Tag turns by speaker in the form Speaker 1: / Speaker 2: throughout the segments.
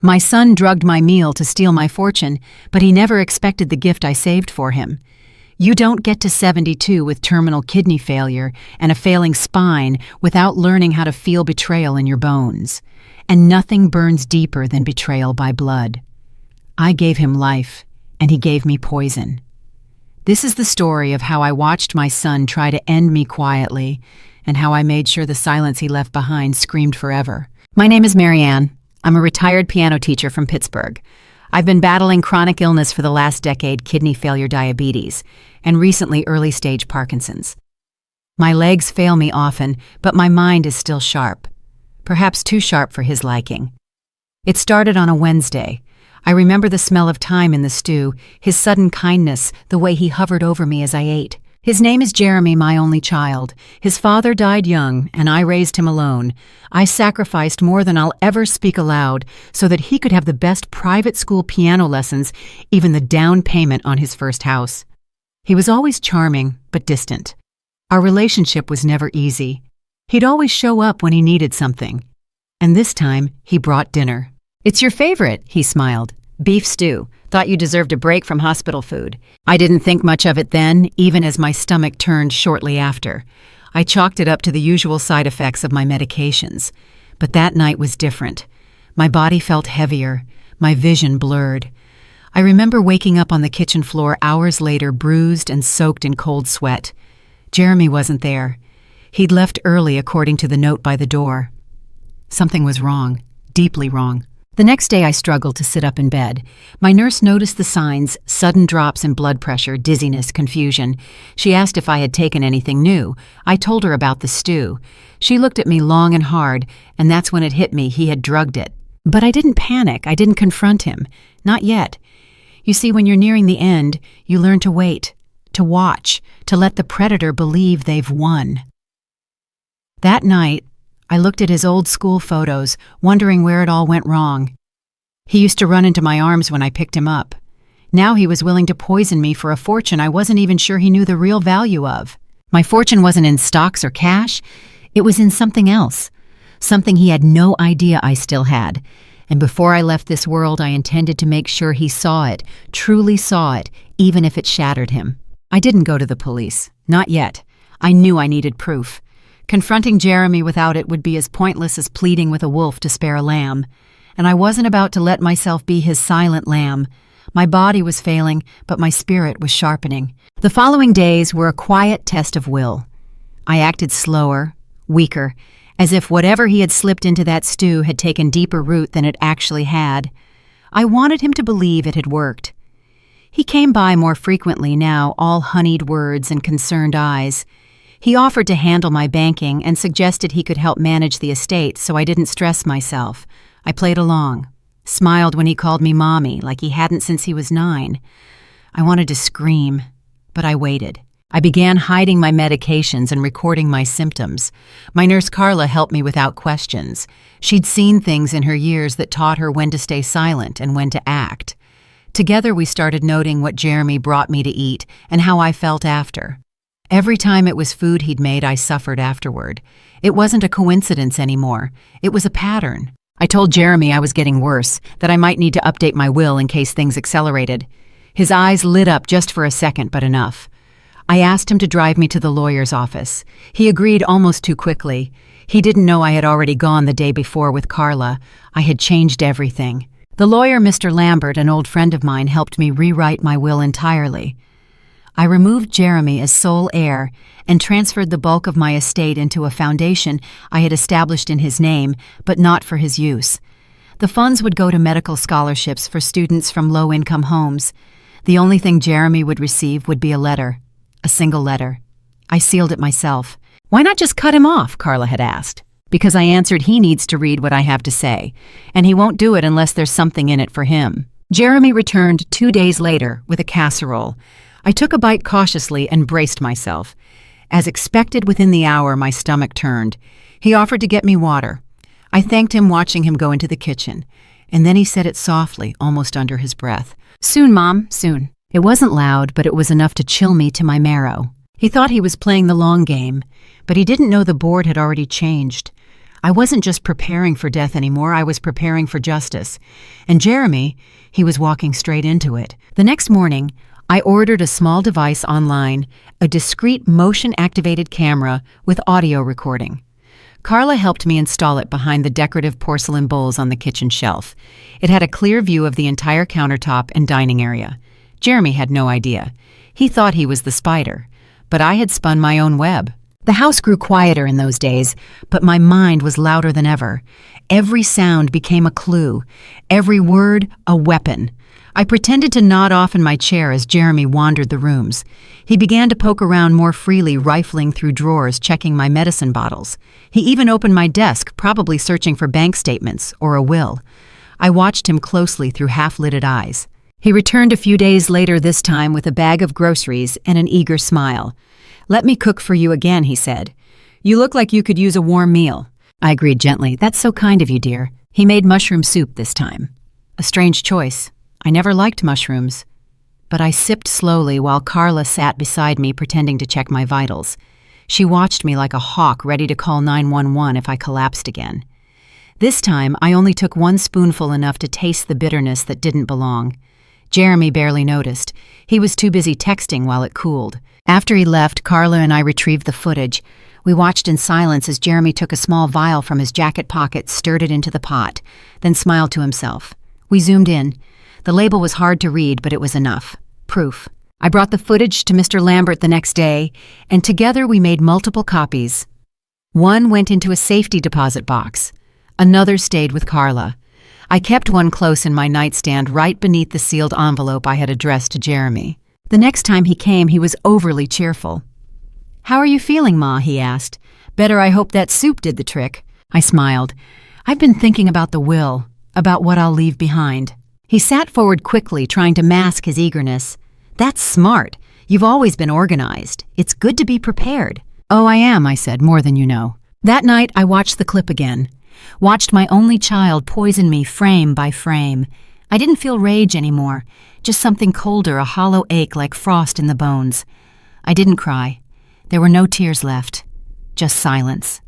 Speaker 1: My son drugged my meal to steal my fortune, but he never expected the gift I saved for him. You don't get to 72 with terminal kidney failure and a failing spine without learning how to feel betrayal in your bones. And nothing burns deeper than betrayal by blood. I gave him life, and he gave me poison. This is the story of how I watched my son try to end me quietly, and how I made sure the silence he left behind screamed forever. My name is Marianne. I'm a retired piano teacher from Pittsburgh. I've been battling chronic illness for the last decade, kidney failure, diabetes, and recently early-stage Parkinson's. My legs fail me often, but my mind is still sharp. Perhaps too sharp for his liking. It started on a Wednesday. I remember the smell of thyme in the stew, his sudden kindness, the way he hovered over me as I ate. His name is Jeremy, my only child. His father died young, and I raised him alone. I sacrificed more than I'll ever speak aloud so that he could have the best private school piano lessons, even the down payment on his first house. He was always charming, but distant. Our relationship was never easy. He'd always show up when he needed something. And this time, he brought dinner. "It's your favorite," he smiled. "Beef stew. Thought you deserved a break from hospital food." I didn't think much of it then, even as my stomach turned shortly after. I chalked it up to the usual side effects of my medications. But that night was different. My body felt heavier, my vision blurred. I remember waking up on the kitchen floor hours later, bruised and soaked in cold sweat. Jeremy wasn't there. He'd left early according to the note by the door. Something was wrong, deeply wrong. The next day I struggled to sit up in bed. My nurse noticed the signs, sudden drops in blood pressure, dizziness, confusion. She asked if I had taken anything new. I told her about the stew. She looked at me long and hard, and that's when it hit me he had drugged it. But I didn't panic. I didn't confront him. Not yet. You see, when you're nearing the end, you learn to wait, to watch, to let the predator believe they've won. That night, I looked at his old school photos, wondering where it all went wrong. He used to run into my arms when I picked him up. Now he was willing to poison me for a fortune I wasn't even sure he knew the real value of. My fortune wasn't in stocks or cash. It was in something else. Something he had no idea I still had. And before I left this world, I intended to make sure he saw it, truly saw it, even if it shattered him. I didn't go to the police. Not yet. I knew I needed proof. Confronting Jeremy without it would be as pointless as pleading with a wolf to spare a lamb. And I wasn't about to let myself be his silent lamb. My body was failing, but my spirit was sharpening. The following days were a quiet test of will. I acted slower, weaker, as if whatever he had slipped into that stew had taken deeper root than it actually had. I wanted him to believe it had worked. He came by more frequently now, all honeyed words and concerned eyes. He offered to handle my banking and suggested he could help manage the estate so I didn't stress myself. I played along, smiled when he called me Mommy like he hadn't since he was 9. I wanted to scream, but I waited. I began hiding my medications and recording my symptoms. My nurse Carla helped me without questions. She'd seen things in her years that taught her when to stay silent and when to act. Together we started noting what Jeremy brought me to eat and how I felt after. Every time it was food he'd made, I suffered afterward. It wasn't a coincidence anymore. It was a pattern. I told Jeremy I was getting worse, that I might need to update my will in case things accelerated. His eyes lit up just for a second, but enough. I asked him to drive me to the lawyer's office. He agreed almost too quickly. He didn't know I had already gone the day before with Carla. I had changed everything. The lawyer, Mr. Lambert, an old friend of mine, helped me rewrite my will entirely. I removed Jeremy as sole heir and transferred the bulk of my estate into a foundation I had established in his name, but not for his use. The funds would go to medical scholarships for students from low-income homes. The only thing Jeremy would receive would be a letter. A single letter. I sealed it myself. "Why not just cut him off?" Carla had asked. Because I answered he needs to read what I have to say, and he won't do it unless there's something in it for him. Jeremy returned 2 days later with a casserole. I took a bite cautiously and braced myself. As expected, within the hour, my stomach turned. He offered to get me water. I thanked him, watching him go into the kitchen, and then he said it softly, almost under his breath. "Soon, Mom, soon." It wasn't loud, but it was enough to chill me to my marrow. He thought he was playing the long game, but he didn't know the board had already changed. I wasn't just preparing for death anymore, I was preparing for justice. And Jeremy, he was walking straight into it. The next morning, I ordered a small device online, a discreet motion-activated camera with audio recording. Carla helped me install it behind the decorative porcelain bowls on the kitchen shelf. It had a clear view of the entire countertop and dining area. Jeremy had no idea. He thought he was the spider, but I had spun my own web. The house grew quieter in those days, but my mind was louder than ever. Every sound became a clue, every word a weapon. I pretended to nod off in my chair as Jeremy wandered the rooms. He began to poke around more freely, rifling through drawers, checking my medicine bottles. He even opened my desk, probably searching for bank statements or a will. I watched him closely through half-lidded eyes. He returned a few days later, this time with a bag of groceries and an eager smile. "Let me cook for you again," he said. "You look like you could use a warm meal." I agreed gently. "That's so kind of you, dear." He made mushroom soup this time. A strange choice. I never liked mushrooms. But I sipped slowly while Carla sat beside me pretending to check my vitals. She watched me like a hawk ready to call 911 if I collapsed again. This time, I only took one spoonful, enough to taste the bitterness that didn't belong. Jeremy barely noticed. He was too busy texting while it cooled. After he left, Carla and I retrieved the footage. We watched in silence as Jeremy took a small vial from his jacket pocket, stirred it into the pot, then smiled to himself. We zoomed in. The label was hard to read, but it was enough. Proof. I brought the footage to Mr. Lambert the next day, and together we made multiple copies. One went into a safety deposit box. Another stayed with Carla. I kept one close in my nightstand right beneath the sealed envelope I had addressed to Jeremy. The next time he came, he was overly cheerful. "How are you feeling, Ma?" he asked. "Better, I hope that soup did the trick." I smiled. "I've been thinking about the will, about what I'll leave behind." He sat forward quickly, trying to mask his eagerness. "That's smart. You've always been organized. It's good to be prepared." "Oh, I am," I said, "more than you know." That night, I watched the clip again. Watched my only child poison me frame by frame. I didn't feel rage anymore, just something colder, a hollow ache like frost in the bones. I didn't cry. There were no tears left, just silence.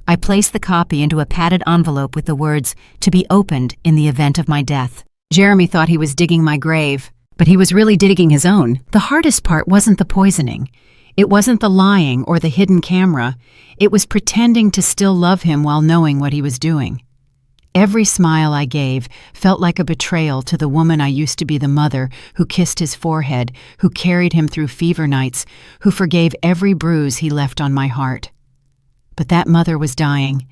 Speaker 1: I placed the copy into a padded envelope with the words, "To be opened in the event of my death." Jeremy thought he was digging my grave, but he was really digging his own. The hardest part wasn't the poisoning. It wasn't the lying or the hidden camera. It was pretending to still love him while knowing what he was doing. Every smile I gave felt like a betrayal to the woman I used to be, the mother who kissed his forehead, who carried him through fever nights, who forgave every bruise he left on my heart. But that mother was dying,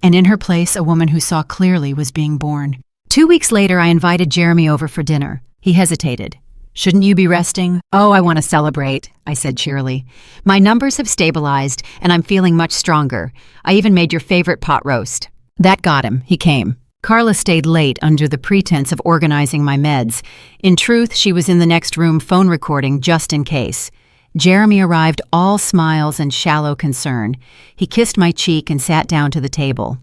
Speaker 1: and in her place a woman who saw clearly was being born. 2 weeks later, I invited Jeremy over for dinner. He hesitated. "Shouldn't you be resting?" "Oh, I want to celebrate," I said cheerily. "My numbers have stabilized, and I'm feeling much stronger. I even made your favorite pot roast." That got him. He came. Carla stayed late under the pretense of organizing my meds. In truth, she was in the next room phone recording just in case. Jeremy arrived all smiles and shallow concern. He kissed my cheek and sat down to the table.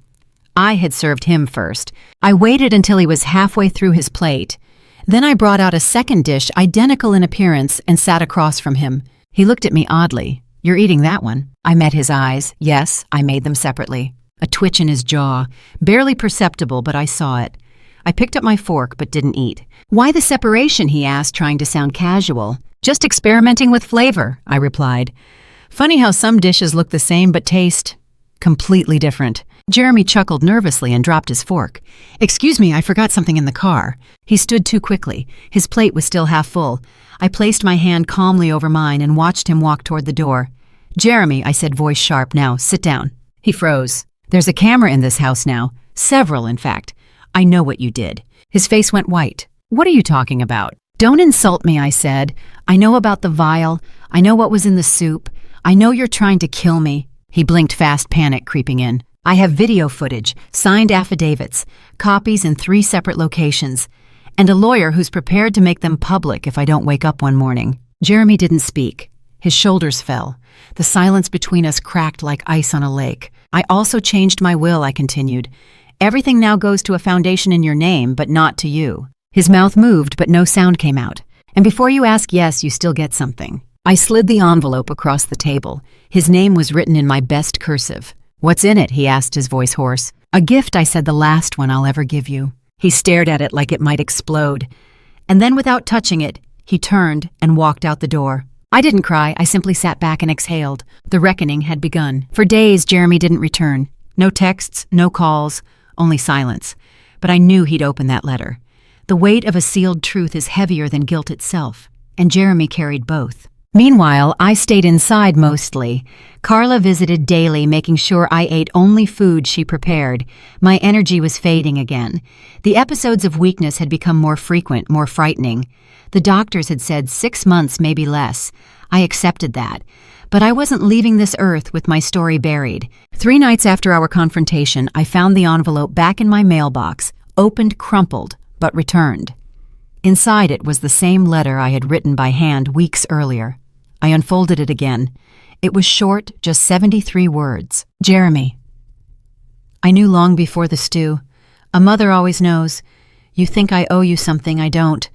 Speaker 1: I had served him first. I waited until he was halfway through his plate. Then I brought out a second dish identical in appearance and sat across from him. He looked at me oddly. "You're eating that one?" I met his eyes. Yes, I made them separately. A twitch in his jaw. Barely perceptible, but I saw it. I picked up my fork but didn't eat. "Why the separation?" he asked, trying to sound casual. "Just experimenting with flavor," I replied. Funny how some dishes look the same but taste completely different. Jeremy chuckled nervously and dropped his fork. "Excuse me, I forgot something in the car." He stood too quickly. His plate was still half full. I placed my hand calmly over mine and watched him walk toward the door. "Jeremy," I said, voice sharp, "now, sit down." He froze. "There's a camera in this house now. Several, in fact. I know what you did." His face went white. "What are you talking about?" "Don't insult me," I said. "I know about the vial. I know what was in the soup. I know you're trying to kill me." He blinked fast, panic creeping in. "I have video footage, signed affidavits, copies in 3 separate locations, and a lawyer who's prepared to make them public if I don't wake up one morning." Jeremy didn't speak. His shoulders fell. The silence between us cracked like ice on a lake. "I also changed my will," I continued. "Everything now goes to a foundation in your name, but not to you." His mouth moved, but no sound came out. "And before you ask, yes, you still get something." I slid the envelope across the table. His name was written in my best cursive. "What's in it?" he asked, his voice hoarse. "A gift," I said, "the last one I'll ever give you." He stared at it like it might explode. And then, without touching it, he turned and walked out the door. I didn't cry, I simply sat back and exhaled. The reckoning had begun. For days, Jeremy didn't return. No texts, no calls, only silence. But I knew he'd open that letter. The weight of a sealed truth is heavier than guilt itself, and Jeremy carried both. Meanwhile, I stayed inside mostly. Carla visited daily, making sure I ate only food she prepared. My energy was fading again. The episodes of weakness had become more frequent, more frightening. The doctors had said 6 months, maybe less. I accepted that. But I wasn't leaving this earth with my story buried. 3 nights after our confrontation, I found the envelope back in my mailbox, opened, crumpled, but returned. Inside it was the same letter I had written by hand weeks earlier. I unfolded it again. It was short, just 73 words. Jeremy. I knew long before the stew. A mother always knows. You think I owe you something, I don't.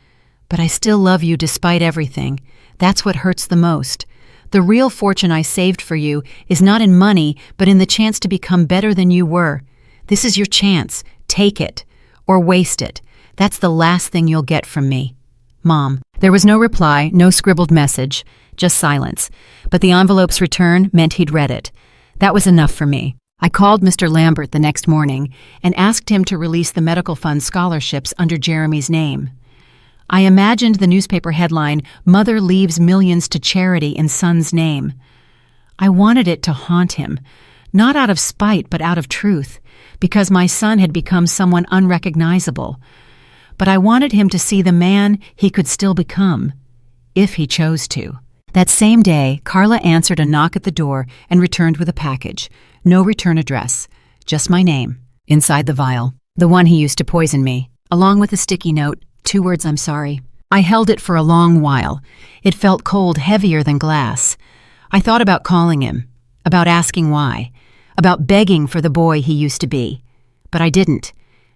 Speaker 1: But I still love you despite everything. That's what hurts the most. The real fortune I saved for you is not in money, but in the chance to become better than you were. This is your chance. Take it. Or waste it. That's the last thing you'll get from me. Mom. There was no reply, no scribbled message, just silence. But the envelope's return meant he'd read it. That was enough for me. I called Mr. Lambert the next morning and asked him to release the medical fund scholarships under Jeremy's name. I imagined the newspaper headline, "Mother Leaves Millions to Charity in Son's Name." I wanted it to haunt him, not out of spite but out of truth, because my son had become someone unrecognizable. But I wanted him to see the man he could still become, if he chose to. That same day, Carla answered a knock at the door and returned with a package. No return address, just my name, inside the vial, the one he used to poison me, along with a sticky note, 2 words, "I'm sorry." I held it for a long while. It felt cold, heavier than glass. I thought about calling him, about asking why, about begging for the boy he used to be. But I didn't.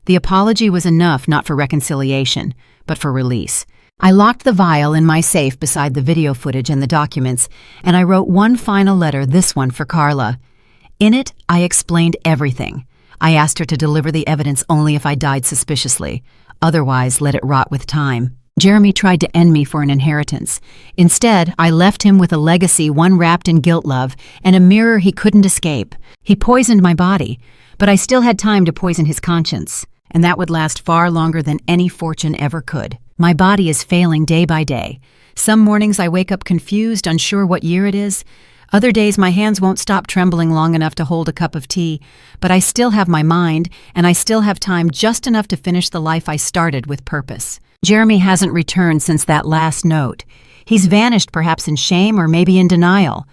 Speaker 1: The apology was enough not for reconciliation, but for release. I locked the vial in my safe beside the video footage and the documents, and I wrote one final letter, this one for Carla. In it, I explained everything. I asked her to deliver the evidence only if I died suspiciously. Otherwise, let it rot with time. Jeremy tried to end me for an inheritance. Instead, I left him with a legacy, one wrapped in guilt love, and a mirror he couldn't escape. He poisoned my body, but I still had time to poison his conscience, and that would last far longer than any fortune ever could. My body is failing day by day. Some mornings I wake up confused, unsure what year it is. Other days my hands won't stop trembling long enough to hold a cup of tea, but I still have my mind, and I still have time just enough to finish the life I started with purpose. Jeremy hasn't returned since that last note. He's vanished, perhaps in shame or maybe in denial.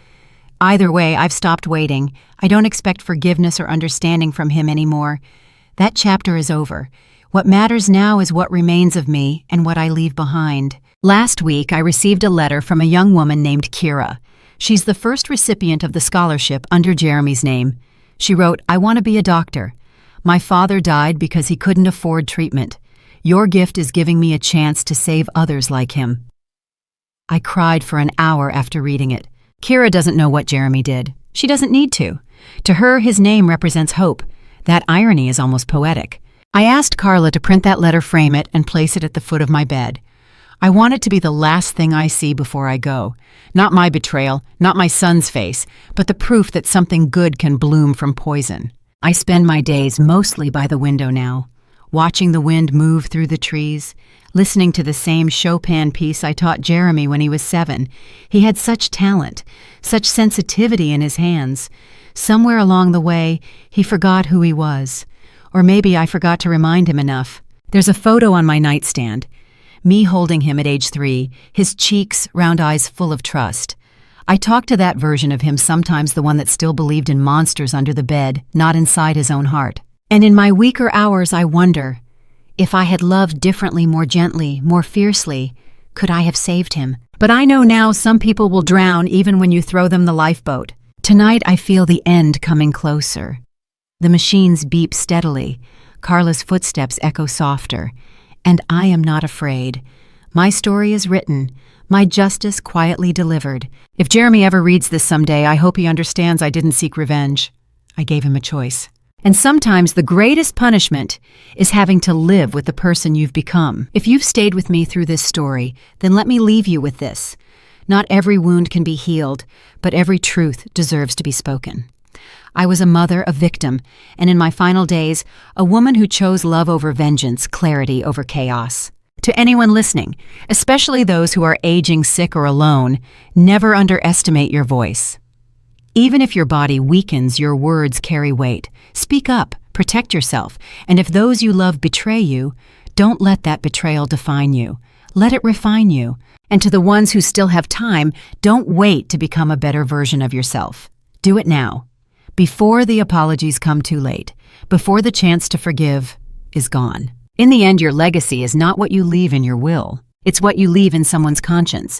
Speaker 1: Either way, I've stopped waiting. I don't expect forgiveness or understanding from him anymore. That chapter is over. What matters now is what remains of me and what I leave behind. Last week, I received a letter from a young woman named Kira. She's the first recipient of the scholarship under Jeremy's name. She wrote, "I want to be a doctor. My father died because he couldn't afford treatment. Your gift is giving me a chance to save others like him." I cried for an hour after reading it. Kira doesn't know what Jeremy did. She doesn't need to. To her, his name represents hope. That irony is almost poetic. I asked Carla to print that letter, frame it, and place it at the foot of my bed. I want it to be the last thing I see before I go. Not my betrayal, not my son's face, but the proof that something good can bloom from poison. I spend my days mostly by the window now, watching the wind move through the trees, listening to the same Chopin piece I taught Jeremy when he was 7. He had such talent, such sensitivity in his hands. Somewhere along the way, he forgot who he was. Or maybe I forgot to remind him enough. There's a photo on my nightstand. Me holding him at age 3, his cheeks, round eyes full of trust. I talk to that version of him sometimes, the one that still believed in monsters under the bed, not inside his own heart. And in my weaker hours I wonder, if I had loved differently, more gently, more fiercely, could I have saved him? But I know now some people will drown even when you throw them the lifeboat. Tonight I feel the end coming closer. The machines beep steadily. Carla's footsteps echo softer. And I am not afraid. My story is written, my justice quietly delivered. If Jeremy ever reads this someday, I hope he understands I didn't seek revenge. I gave him a choice. And sometimes the greatest punishment is having to live with the person you've become. If you've stayed with me through this story, then let me leave you with this. Not every wound can be healed, but every truth deserves to be spoken. I was a mother, a victim, and in my final days, a woman who chose love over vengeance, clarity over chaos. To anyone listening, especially those who are aging sick or alone, never underestimate your voice. Even if your body weakens, your words carry weight. Speak up, protect yourself, and if those you love betray you, don't let that betrayal define you. Let it refine you. And to the ones who still have time, don't wait to become a better version of yourself. Do it now, before the apologies come too late, before the chance to forgive is gone. In the end, your legacy is not what you leave in your will. It's what you leave in someone's conscience.